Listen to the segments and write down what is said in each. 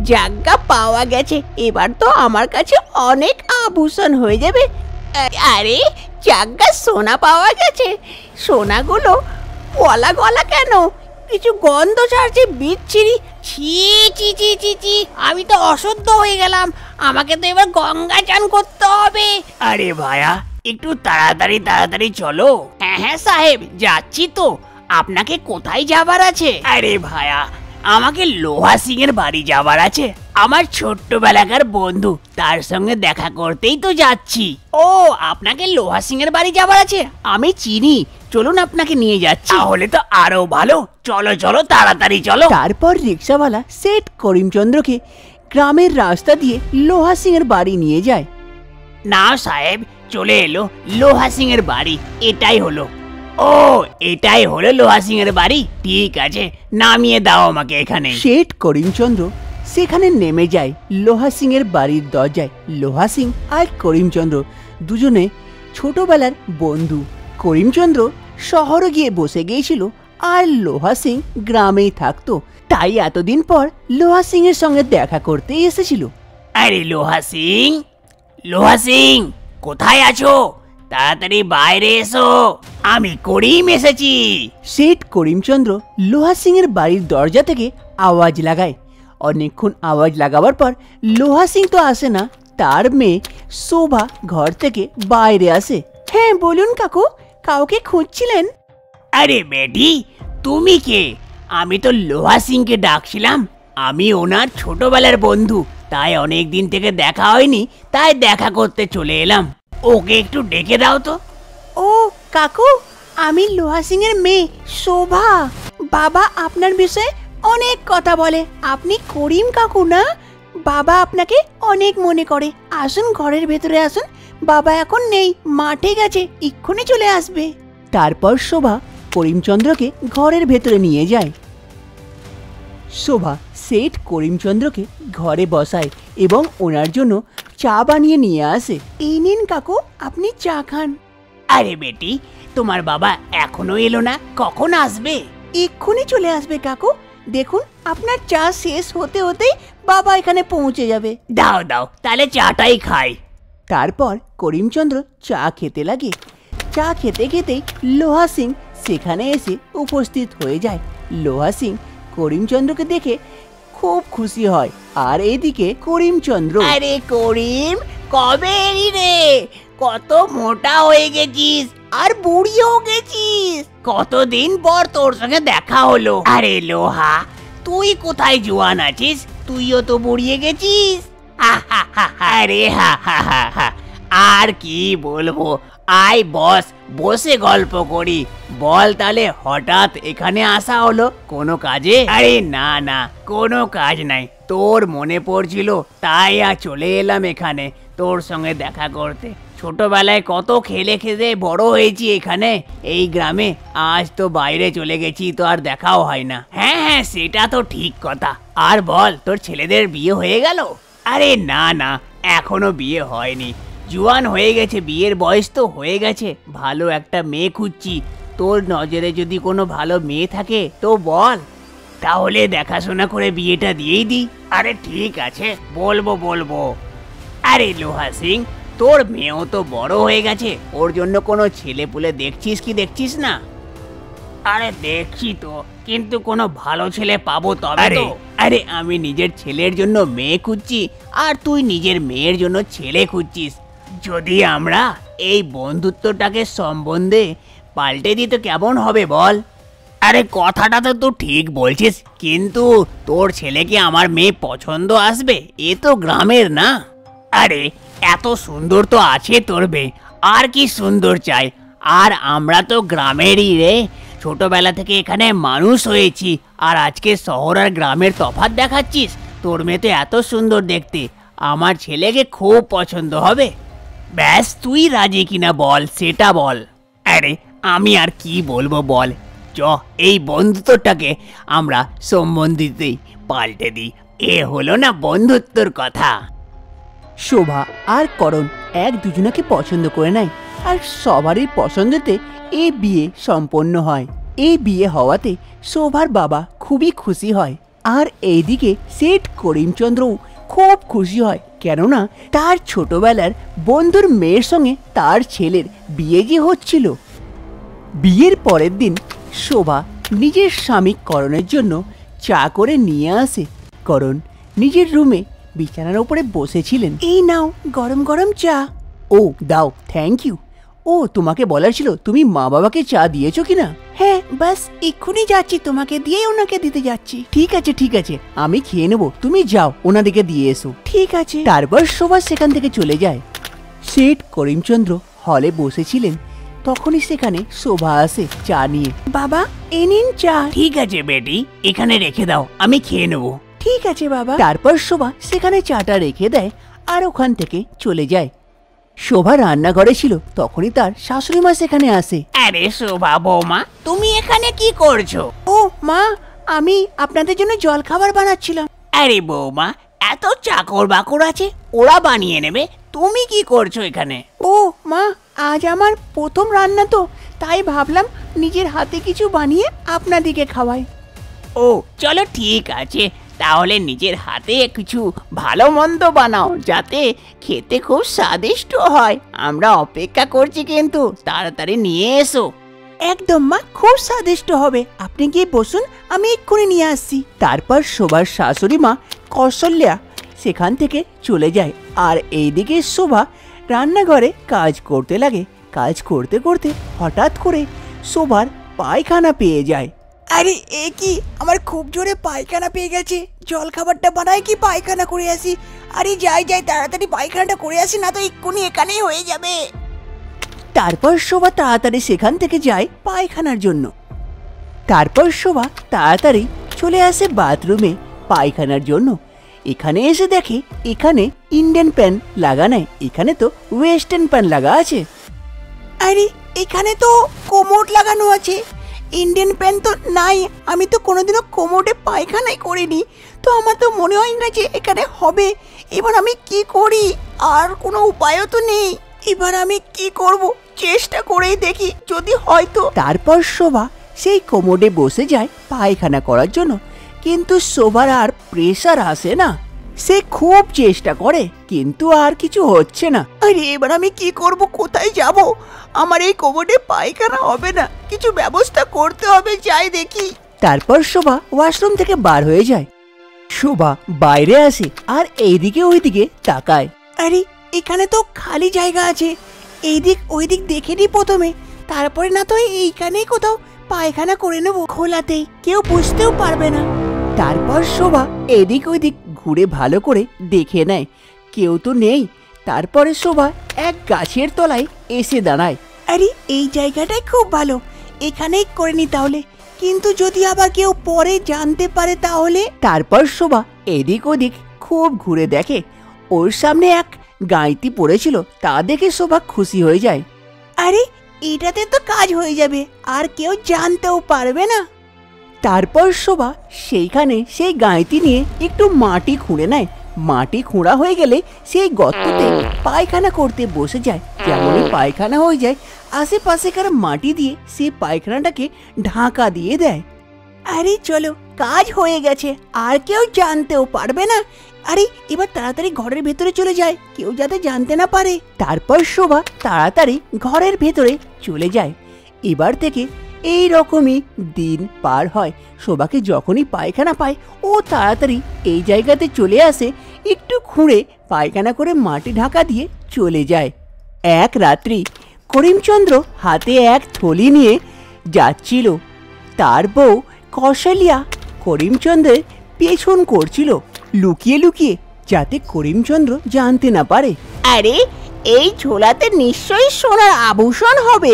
জায়গা পাওয়া গেছে, এবার তো আমার কাছে অনেক আভূষণ হয়ে যাবে। আরে জায়গা সোনা পাওয়া গেছে, সোনাগুলো গলা গলা কেন? কিছু গন্ধ ছাড়ছে বিচ্ছিরি। ছি ছি ছি ছি ছি, আমি তো অশুদ্ধ হয়ে গেলাম, আমাকে তো এবার গঙ্গা চান করতে হবে। আরে ভায়া, একটু তাড়াতাড়ি তাড়াতাড়ি চলো। হ্যাঁ হ্যাঁ সাহেব, যাচ্ছি তো। আপনাকে কোথায় যাবার আছে? আরে ভায়া, আমাকে লোহা সিং এর বাড়ি যাবার আছে, আমার ছোট্টবেলাকার বন্ধু, তার সঙ্গে দেখা করতেই তো যাচ্ছি। ও, আপনাকে লোহা সিং এর বাড়ি যাবার আছে? আমি চিনি, চলুন আপনাকে নিয়ে যাচ্ছি। তাহলে তো আরো ভালো, চলো চলো তাড়াতাড়ি চলো। তারপর রিক্সাওয়ালা সেট করিমচন্দ্রকে গ্রামের রাস্তা দিয়ে লোহা সিং এর বাড়ি নিয়ে যায়। না সাহেব, চলে এলো লোহা সিং এর বাড়ি, এটাই হলো। ও, এটাই হলো লোহা সিং এর বাড়ি, ঠিক আছে, নামিয়ে দাও আমাকে এখানে। শেঠ করিমচন্দ্র সেখানে নেমে যায় লোহা সিং এর বাড়ির দরজায়। লোহা সিং আর করিমচন্দ্র দুজনে ছোটবেলার বন্ধু। করিমচন্দ্র শহরে গিয়ে বসে গিয়েছিল আর লোহা সিং গ্রামেই থাকতো, তাই এতদিন পর লোহা সিং এর সঙ্গে দেখা করতে এসেছিল। আরে লোহা সিং, লোহা সিং, কোথায় আছো? তাড়াতাড়ি বাইরে এসো, আমি করিম এসেছি। শেঠ করিমচন্দ্র লোহা সিং এর বাড়ির দরজা থেকে আওয়াজ লাগায়। অনেকক্ষণ আওয়াজ লাগাবার পর লোহা সিং তো আসে না, তার মেয়ে শোভা ঘর থেকে বাইরে আসে। হ্যাঁ বলুন কাকু, কাউকে খুঁজছিলেন? আরে বেটি, তুমি কে? আমি তো লোহা সিংকে ডাকছিলাম, আমি ওনার ছোটবেলার বন্ধু, তাই অনেক দিন থেকে দেখা হয়নি, তাই দেখা করতে চলে এলাম। ওকে একটু ডেকে দাও তো। ও কাকু, আমি লোহা সিং এর মেয়ে শোভা। বাবা আপনার বিষয়ে অনেক কথা বলে। আপনি করিম কাকু না? বাবা আপনাকে অনেক মনে করে। আসুন ঘরের ভেতরে আসুন, বাবা এখন নেই, মাঠে গেছে, এক্ষুনি চলে আসবে। তারপর শোভা করিমচন্দ্রকে ঘরের ভেতরে নিয়ে যায়। শোভা শেঠ করিমচন্দ্রকে ঘরে বসায় এবং ওনার জন্য চা বানিয়ে নিয়ে আসে। এই নিন কাকু, আপনি চা খান। আরে বেটি, তোমার বাবা এখনো এলো না, কখন আসবে? এক্ষুনি চলে আসবে কাকু। দেখুন আপনার চা শেষ হতে হতেই বাবা এখানে পৌঁছে যাবে। দাও দাও, তাহলে চাটাই খাই। তারপর করিমচন্দ্র চা খেতে লাগে। চা খেতে খেতেই লোহা সিং সেখানে এসে উপস্থিত হয়ে যায়। লোহা সিং করিমচন্দ্রকে দেখে খুব খুশি হয়। আর এদিকে করিমচন্দ্র, আরে করিম, কবে এলি রে? কত মোটা হয়ে গেছিস আর বুড়িও গেছিস, কতদিন পর তোর সঙ্গে দেখা হলো। আরে লোহা, তুই কোথায় জোয়ান আছিস? তুইও তো বুড়িয়ে গেছিস। আরে হা হা হা হা, আর কি বলবো, আয় বস, বসে গল্প করি। বল তাহলে হঠাৎ এখানে আসা হলো কোনো কাজে? আরে না না, কোনো কাজ নাই, তোর মনে পড়ছিল তাই আর চলে এলাম এখানে তোর সঙ্গে দেখা করতে। ছোটবেলায় কত খেলে খেলে বড় হয়েছি এখানে এই গ্রামে, আজ তো বাইরে চলে গেছি, তো আর দেখাও হয় না। হ্যাঁ হ্যাঁ, সেটা তো ঠিক কথা। আর বল, তোর ছেলেদের বিয়ে হয়ে গেল? আরে না না, এখনো বিয়ে হয়নি, জোয়ান হয়ে গেছে, বিয়ের বয়স তো হয়ে গেছে, ভালো একটা মেয়ে খুঁজছি। তোর নজরে যদি কোনো ভালো মেয়ে থাকে তো বল, তাহলে দেখাশোনা করে বিয়েটা দিয়েই দিই। আরে ঠিক আছে, বলবো বলবো। আরে লোহা সিং, তোর মেয়েও তো বড় হয়ে গেছে, ওর জন্য কোনো ছেলে পুলে দেখছিস কি দেখছিস না? আরে দেখছি তো, কিন্তু কোনো ভালো ছেলে পাবো তবে তো। আরে আমি নিজের ছেলের জন্য মেয়ে খুঁজছি, আর তুই নিজের মেয়ের জন্য ছেলে খুঁজছিস। যদি আমরা এই বন্ধুত্বটাকে সম্বন্ধে পাল্টে দিই তো কেমন হবে বল? আরে কথাটা তো তুই ঠিক বলছিস, কিন্তু তোর ছেলেকে আমার মেয়ে পছন্দ আসবে? এ তো গ্রামের না। আরে এত সুন্দর তো আছে তোর মেয়ে, আর কি সুন্দর চাই? আর আমরা তো গ্রামেরই রে, ছোটবেলা থেকে এখানে মানুষ হয়েছি, আর আজকে শহর আর গ্রামের তফাৎ দেখাচ্ছিস? তোর মেয়ে তো এত সুন্দর দেখতে, আমার ছেলেকে খুব পছন্দ হবে। ব্যাস, তুই রাজি কিনা বল, সেটা বল। আরে আমি আর কি বলবো বল, চ এই বন্ধুত্বটাকে আমরা সম্বন্ধিতেই পাল্টে দিই। এ হলো না বন্ধুত্বর কথা। শোভা আর করণ এক দুজনাকে পছন্দ করে নেয়, আর সবারই পছন্দেতে এই বিয়ে সম্পন্ন হয়। এই বিয়ে হওয়াতে শোভার বাবা খুবই খুশি হয়। আর এইদিকে সেট করিমচন্দ্রও খুব খুশি হয়, কেননা তার ছোটবেলার বন্ধুর মেয়ের সঙ্গে তার ছেলের বিয়ে যে হচ্ছিল। বিয়ের পরের দিন শোভা নিজের স্বামী করণের জন্য চা করে নিয়ে আসে। করণ নিজের রুমে বিছানার উপরে বসেছিলেন। এই নাও গরম গরম চা। ও দাও, থ্যাংক ইউ। ও তোমাকে বলার ছিল, তুমি মা বাবাকে চা দিয়েছো কিনা? হ্যাঁ, বাস এক্ষুনি যাচ্ছি, তোমাকে দিয়ে ওনাকে দিতে যাচ্ছি। ঠিক আছে ঠিক আছে, আমি খেয়ে নেবো, তুমি যাও ওনাদেরকে দিয়ে এসো। ঠিক আছে। তারপর শোভা সেখান থেকে চলে যায়। সেট করিমচন্দ্র হলে বসেছিলেন, তখনই সেখানে শোভা আসে চা নিয়ে। বাবা এ নিন চা। ঠিক আছে বেটি, এখানে রেখে দাও, আমি খেয়ে নেবো। ঠিক আছে বাবা। তারপর শোভা সেখানে চাটা রেখে দেয় আর ওখান থেকে চলে যায়। শোভা রান্নাঘরে ছিল, তখনই তার শাশুড়ি মা সেখানে আসে। আরে শোভা বৌমা, তুমি এখানে কি করছো? ও মা, আমি আপনাদের জন্য জল খাবার বানাচ্ছিলাম। আরে বৌমা, এত চাকর বাকর আছে, ওরা বানিয়ে নেবে, তুমি কি করছো এখানে? ও মা, আজ আমার প্রথম রান্না তো, তাই ভাবলাম নিজের হাতে কিছু বানিয়ে আপনাদেরকে খাওয়াই। ও চলো ঠিক আছে, তাহলে নিজের হাতে কিছু ভালো মন্দ বানাও, যাতে খেতে খুব স্বাদিষ্ট হয়। আমরা অপেক্ষা করছি, কিন্তু তাড়াতাড়ি নিয়ে এসো। একদম মা, খুব স্বাদিষ্ট হবে, আপনি গিয়ে বসুন, আমি এক্ষুনি নিয়ে আসছি। তারপর শোভার শাশুড়ি মা কৌশল্যা সেখান থেকে চলে যায়, আর এইদিকে শোভা রান্নাঘরে কাজ করতে লাগে। কাজ করতে করতে হঠাৎ করে শোভার পায়খানা পেয়ে যায়। আরে এ কি, আমার খুব জোরে পায়খানা পেয়ে গেছে, জল খাবারটা বানাই কি পায়খানা করে আসি। আরে যাই যাই, তাড়াতাড়ি পায়খানাটা করে আসি, না তো এক্ষুনি এখানেই হয়ে যাবে। তারপর শোভা তাড়াতাড়ি সেখান থেকে যায় পায়খানার জন্য। তারপর শোভা তাড়াতাড়ি চলে আসে বাথরুমে পায়খানার জন্য। এখানে এসে দেখে এখানে ইন্ডিয়ান প্যান লাগা নাই, এখানে তো ওয়েস্টার্ন প্যান লাগা আছে। আরে এখানে তো কোমোড লাগানো আছে, ইন্ডিয়ান প্যান তো নাই। আমি তো কোনোদিনও কোমোডে পায়খানাই করিনি, তো আমার তো মনে হয় না যে এখানে হবে। এবার আমি কি করি, আর কোনো উপায়ও তো নেই। এবার আমি কি করব, চেষ্টা করেই দেখি যদি হয়তো। তারপর শোভা সেই কোমোডে বসে যায় পায়খানা করার জন্য, কিন্তু শোভার আর প্রেসার আসে না। সে খুব চেষ্টা করে, কিন্তু আর কিছু হচ্ছে না। আরে এবার আমি কি করব, কোথায় যাব? আমার এই কোমোডে পায়খানা হবে না, কিছু ব্যবস্থা করতে হবে, যাই দেখি। তারপর শোভা ওয়াশরুম থেকে বার হয়ে যায়। শোভা বাইরে আসে আর এইদিকে ওইদিকে তাকায়। আরে এখানে তো খালি জায়গা আছে, এইদিক ওইদিক দেখে নি প্রথমে, তারপরে না তো এইখানেই কোথাও পায়খানা করে নেবো, খোলাতেই কেউ বুঝতেও পারবে না। তারপর শোভা এদিক ওইদিক ঘুরে ভালো করে দেখে নেয়, কেউ তো নেই। তারপরে শোভা এক গাছের তলায় এসে দাঁড়ায়। আরে এই জায়গাটাই খুব ভালো, এখানেই করে নি তাহলে, কিন্তু যদি আবার কেউ পরে জানতে পারে তাহলে। তারপর শোভা এদিক ওদিক খুব ঘুরে দেখে, ওর সামনে এক গাঁইতি পড়েছিল, তা দেখে শোভা খুশি হয়ে যায়। আরে এটাতে তো কাজ হয়ে যাবে, আর কেউ জানতেও পারবে না। তারপর শোভা সেইখানে সেই গাঁইতি নিয়ে একটু মাটি খুঁড়ে নেয়। মাটি খোঁড়া হয়ে গেলে সেই গর্ততে পায়খানা করতে বসে যায়। যেমনই পায়খানা হয়ে যায়, আশেপাশেকার মাটি দিয়ে সে পায়খানাটাকে ঢাকা দিয়ে দেয়। আরে চলো, কাজ হয়ে গেছে, আর কেউ জানতেও পারবে না। আরে এবার তাড়াতাড়ি ঘরের ভেতরে চলে যায়, কেউ যাতে জানতে না পারে। তারপর শোভা তাড়াতাড়ি ঘরের ভেতরে চলে যায়। এবার থেকে এই রকমই দিন পার হয়। শোভাকে যখনই পায়খানা পায়, ও তাড়াতাড়ি এই জায়গাতে চলে আসে, একটু খুঁড়ে পায়খানা করে মাটি ঢাকা দিয়ে চলে যায়। এক রাত্রি করিমচন্দ্র হাতে এক থলি নিয়ে যাচ্ছিল। তার বউ কৌশল্যা করিমচন্দ্রের পেছন করছিল লুকিয়ে লুকিয়ে, যাতে করিমচন্দ্র জানতে না পারে। আরে এই ঝোলাতে নিশ্চয়ই সোনার আভূষণ হবে,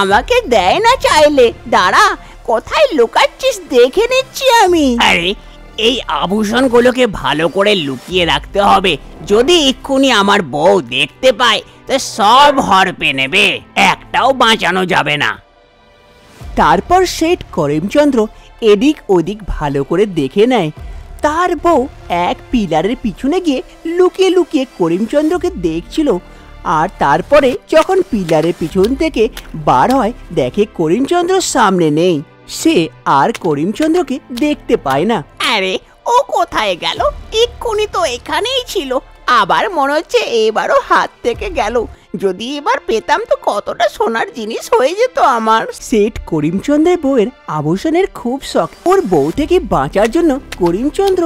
আমাকে দেয় না চাইলে, দাঁড়া কোথায় লুকাচ্ছিস দেখে নিচ্ছি আমি। আরে এই আভূষণগুলোকে ভালো করে লুকিয়ে রাখতে হবে, যদি এক্ষুনি আমার বউ দেখতে পায় তো সব হরপে নেবে, একটাও বাঁচানো যাবে না। তারপর শেঠ করিমচন্দ্র এদিক ওদিক ভালো করে দেখে নেয়। তার বউ এক পিলারের পিছনে গিয়ে লুকিয়ে লুকিয়ে করিমচন্দ্রকে দেখছিল। আর তারপরে যখন পিলারের পিছন থেকে বার হয়, দেখে করিমচন্দ্র সামনে নেই। সে আর করিমচন্দ্রকে দেখতে পায় না। আরে ও কোথায় গেল? এক্ষুনি তো এখানেই ছিল, আবার মনে হচ্ছে এবারও হাত থেকে গেল। যদি এবার পেতাম তো কতটা সোনার জিনিস হয়ে যেত আমার। সেট করিমচন্দ্রের বউয়ের আভূষণের খুব শখ। ওর বউ থেকে বাঁচার জন্য করিমচন্দ্র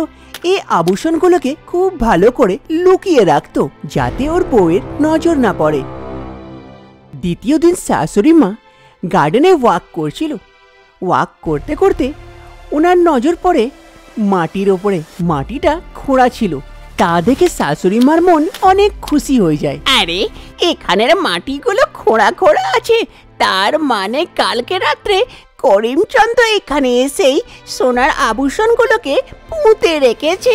এই আভূষণগুলোকে খুব ভালো করে লুকিয়ে রাখতো, যাতে ওর বউয়ের নজর না পড়ে। দ্বিতীয় দিন শাশুড়ি মা গার্ডেনে ওয়াক করছিল। ওয়াক করতে করতে ওনার নজর পড়ে মাটির ওপরে। মাটিটা খোঁড়া ছিল, তা দেখে শাশুড়ি মার মন অনেক খুশি হয়ে যায়। আরে, এখানের মাটিগুলো খোঁড়া খোঁড়া আছে, তার মানে কালকে রাত্রে করিমচন্দ্র এখানে এসেই সোনার আভূষণগুলোকে পুঁতে রেখেছে।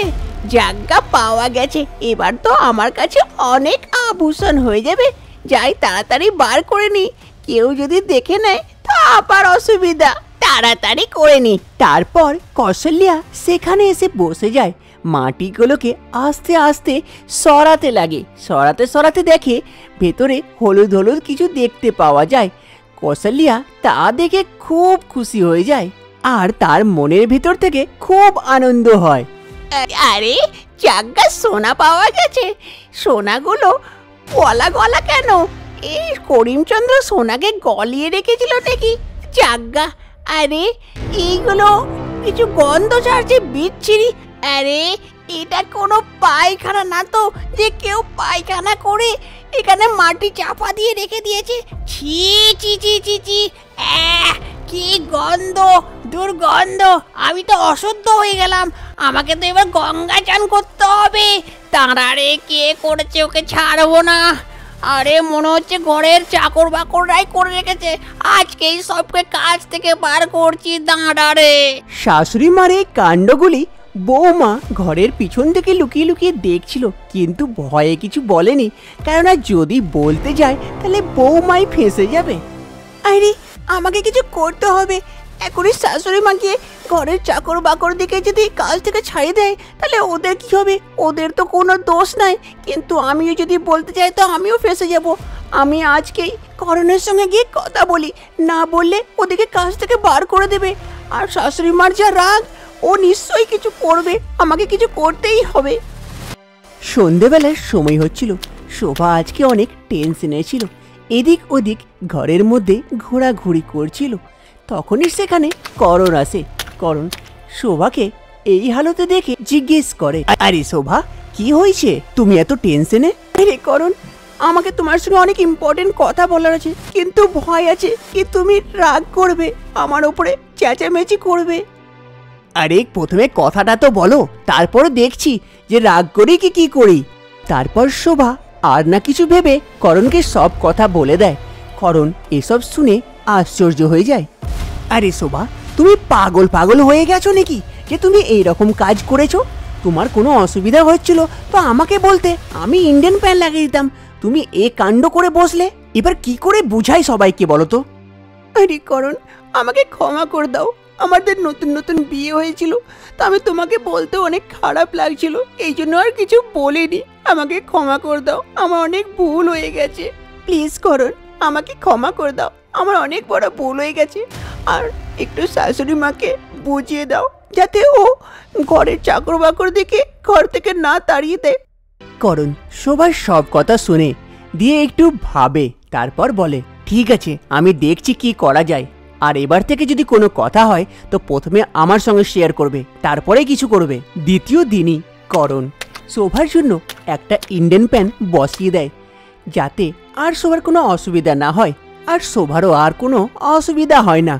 জায়গা পাওয়া গেছে, এবার তো আমার কাছে অনেক আভূষণ হয়ে যাবে। যাই তাড়াতাড়ি বার করে নি, কেউ যদি দেখে নেয় তো আবার অসুবিধা। তাড়াতাড়ি করে নি। তারপর কৌশল্যা সেখানে এসে বসে যায়। মাটিগুলোকে আস্তে আস্তে সরাতে লাগে। সরাতে সরাতে দেখে ভেতরে হলুদ হলুদ কিছু দেখতে পাওয়া যায়। কৌশল্যা তা দেখে খুব খুশি হয়ে যায়, আর তার মনের ভিতর থেকে খুব আনন্দ হয়। আরে, জায়গা সোনা পাওয়া গেছে। সোনাগুলো গলা গলা কেন? এই করিমচন্দ্র সোনাকে গলিয়ে রেখেছিল নাকি? জায়গা, আরে এইগুলো কিছু গন্ধ ছাড়ছে বিচ্ছিরি। আরে, এটা কোনো পায়খানা না তো যে কেউ পায়খানা করে এখানে মাটি চাপা দিয়ে রেখে দিয়েছে। ছি ছি ছি ছি ছি, কি গন্ধ, দুর্গন্ধ। আমি তো অশুদ্ধ হয়ে গেলাম, আমাকে তো এবার গঙ্গা চান করতে হবে। তাঁরারে কে করেছে, ওকে ছাড়বো না। আরে, মনে হচ্ছে ঘরের চাকর বাকররাই করে রেখেছে। আজকেই সবকে কাজ থেকে বার করছি, দাঁড়ারে। শাশুড়ি মার এই কাণ্ডগুলি বৌমা ঘরের পিছন থেকে লুকিয়ে লুকিয়ে দেখছিল, কিন্তু ভয়ে কিছু বলেনি, কেননা যদি বলতে যায় তাহলে বৌমাই ফেঁসে যাবে। আরে, আমাকে কিছু করতে হবে। এখনই শাশুড়ি মাকে ঘরের চাকর বাকর দিকে যদি কাজ থেকে ছাড়িয়ে দেয় তাহলে ওদের কি হবে? ওদের তো কোনো দোষ নাই, কিন্তু আমিও যদি বলতে চাই তো আমিও ফেঁসে যাব। আমি আজকেই করণের সঙ্গে গিয়ে কথা বলি, না বললে ওদেরকে কাজ থেকে বার করে দেবে। আর শাশুড়ি মার যা রাগ, ও নিশ্চয়ই কিছু করবে, আমাকে কিছু করতেই হবে। সন্ধেবেলার সময় হচ্ছিল। শোভা আজকে অনেক টেনশনে ছিল, এদিক ওদিক ঘরের মধ্যে ঘোরাঘুরি করছিল। তখনই সেখানে করণ আসে। করণ শোভাকে এই হালতে দেখে জিজ্ঞেস করে, আরে শোভা, কি হয়েছে? তুমি এত টেনশনে? আরে করণ, আমাকে তোমার সঙ্গে অনেক ইম্পর্টেন্ট কথা বলার আছে, কিন্তু ভয় আছে কি তুমি রাগ করবে, আমার উপরে চেঁচামেচি করবে। আরে প্রথমে কথাটা তো বলো, তারপর দেখছি যে রাগ করি কি করি। তারপর শোভা আর না কিছু ভেবে করণকে সব কথা বলে দেয়। করণ এসব শুনে আশ্চর্য হয়ে যায়। আরে শোভা, তুমি পাগল পাগল হয়ে গেছো নাকি যে তুমি এই রকম কাজ করেছো? তোমার কোনো অসুবিধা হচ্ছিল তো আমাকে বলতে, আমি ইন্ডিয়ান প্যান লাগিয়ে দিতাম। তুমি এ কাণ্ড করে বসলে, এবার কি করে বুঝাই সবাইকে বলো তো? আরে করণ, আমাকে ক্ষমা করে দাও। আমাদের নতুন নতুন বিয়ে হয়েছিল, তো আমি তোমাকে বলতে অনেক খারাপ লাগছিল, এই জন্য আর কিছু বলিনি। আমাকে ক্ষমা করে দাও, আমার অনেক ভুল হয়ে গেছে। প্লিজ করণ, আমাকে ক্ষমা করে দাও, আমার অনেক বড় ভুল হয়ে গেছে। আর একটু শাশুড়ি মাকে বুঝিয়ে দাও যাতে ও ঘরের চাকর বাকর দিকে ঘর থেকে না তাড়িয়ে দেয়। করণ সবার সব কথা শুনে দিয়ে একটু ভাবে, তারপর বলে, ঠিক আছে, আমি দেখছি কি করা যায়। আর এবার থেকে যদি কোনো কথা হয় তো প্রথমে আমার সঙ্গে শেয়ার করবে, তারপরে কিছু করবে। দ্বিতীয় দিনই করণ শোভার জন্য একটা ইন্ডিয়ান প্যান বসিয়ে দেয়, যাতে আর শোভার কোনো অসুবিধা না হয়। আর শোভারও আর কোনো অসুবিধা হয় না।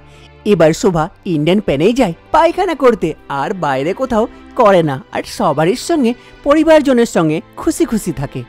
এবার শোভা ইন্ডিয়ান প্যানেই যায় পায়খানা করতে, আর বাইরে কোথাও করে না, আর সবারই সঙ্গে পরিবারজনের সঙ্গে খুশি খুশি থাকে।